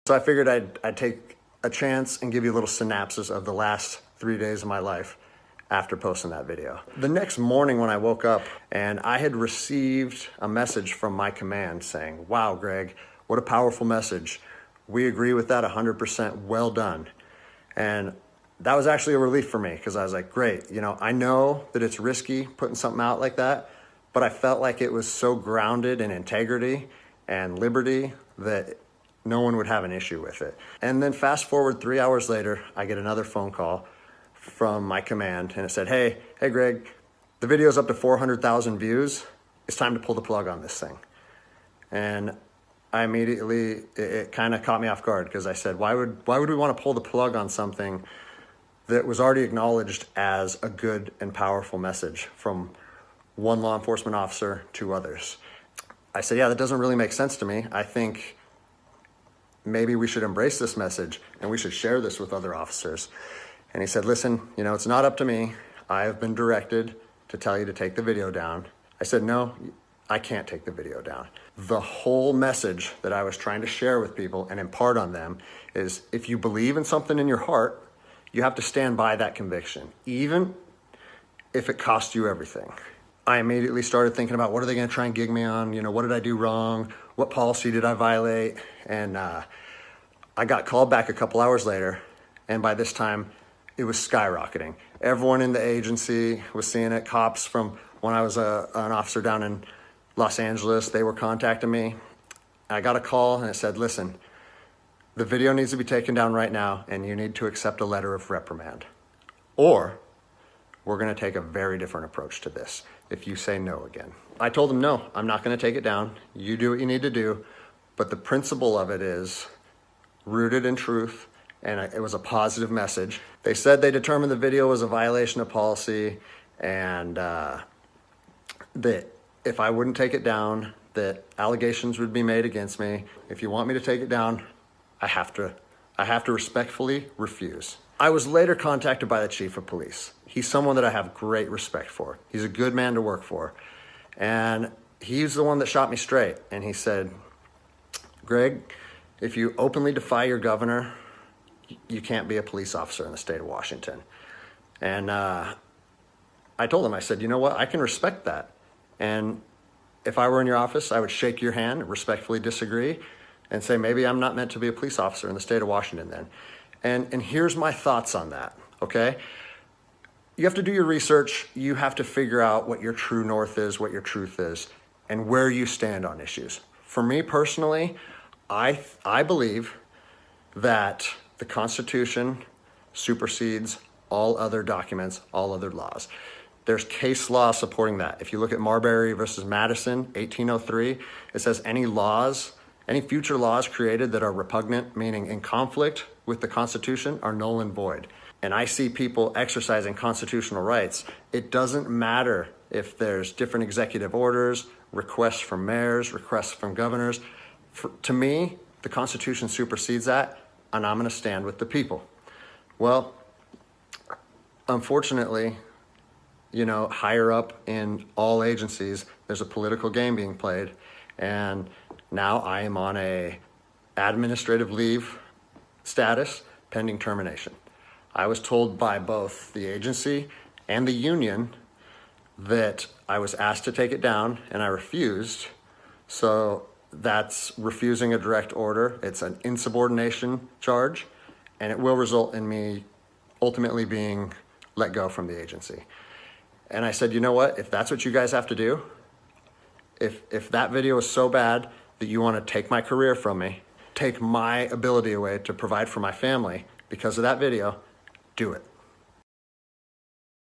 So I figured I'd take a chance and give you a little synopsis of the last 3 days of my life after posting that video. The next morning when I woke up and I had received a message from my command saying, "Wow, Greg, what a powerful message. We agree with that 100%, well done." And that was actually a relief for me because I was like, great, I know that it's risky putting something out like that, but I felt like it was so grounded in integrity and liberty that no one would have an issue with it. And then fast forward 3 hours later, I get another phone call from my command and it said, hey Greg, the video's up to 400,000 views. It's time to pull the plug on this thing. And I immediately, it kind of caught me off guard because I said, why would we want to pull the plug on something that was already acknowledged as a good and powerful message from one law enforcement officer to others? I said, yeah, that doesn't really make sense to me. I think maybe we should embrace this message and we should share this with other officers. And he said, listen, it's not up to me. I have been directed to tell you to take the video down. I said, no, I can't take the video down. The whole message that I was trying to share with people and impart on them is if you believe in something in your heart, you have to stand by that conviction, even if it costs you everything. I immediately started thinking about what are they going to try and gig me on? What did I do wrong? What policy did I violate? And I got called back a couple hours later, and by this time it was skyrocketing. Everyone in the agency was seeing it. Cops from when I was an officer down in Los Angeles, they were contacting me. I got a call and it said, listen, the video needs to be taken down right now and you need to accept a letter of reprimand. Or we're gonna take a very different approach to this if you say no again. I told them, no, I'm not gonna take it down. You do what you need to do. But the principle of it is rooted in truth and it was a positive message. They said they determined the video was a violation of policy and that if I wouldn't take it down, that allegations would be made against me. If you want me to take it down, I have to respectfully refuse. I was later contacted by the chief of police. He's someone that I have great respect for. He's a good man to work for. And he's the one that shot me straight. And he said, Greg, if you openly defy your governor, you can't be a police officer in the state of Washington. And I told him, I said, you know what, I can respect that. And if I were in your office, I would shake your hand, respectfully disagree, and say, maybe I'm not meant to be a police officer in the state of Washington then. And here's my thoughts on that, okay? You have to do your research. You have to figure out what your true north is, what your truth is, and where you stand on issues. For me personally, I believe that the Constitution supersedes all other documents, all other laws. There's case law supporting that. If you look at Marbury versus Madison, 1803, it says any future laws created that are repugnant, meaning in conflict with the Constitution, are null and void. And I see people exercising constitutional rights. It doesn't matter if there's different executive orders, requests from mayors, requests from governors. To me, the Constitution supersedes that, and I'm gonna stand with the people. Well, unfortunately, higher up in all agencies, there's a political game being played. And now I am on a administrative leave status pending termination. I was told by both the agency and the union that I was asked to take it down and I refused. So that's refusing a direct order. It's an insubordination charge and it will result in me ultimately being let go from the agency. And I said, you know what, if that's what you guys have to do, if that video is so bad that you want to take my career from me, take my ability away to provide for my family because of that video, do it.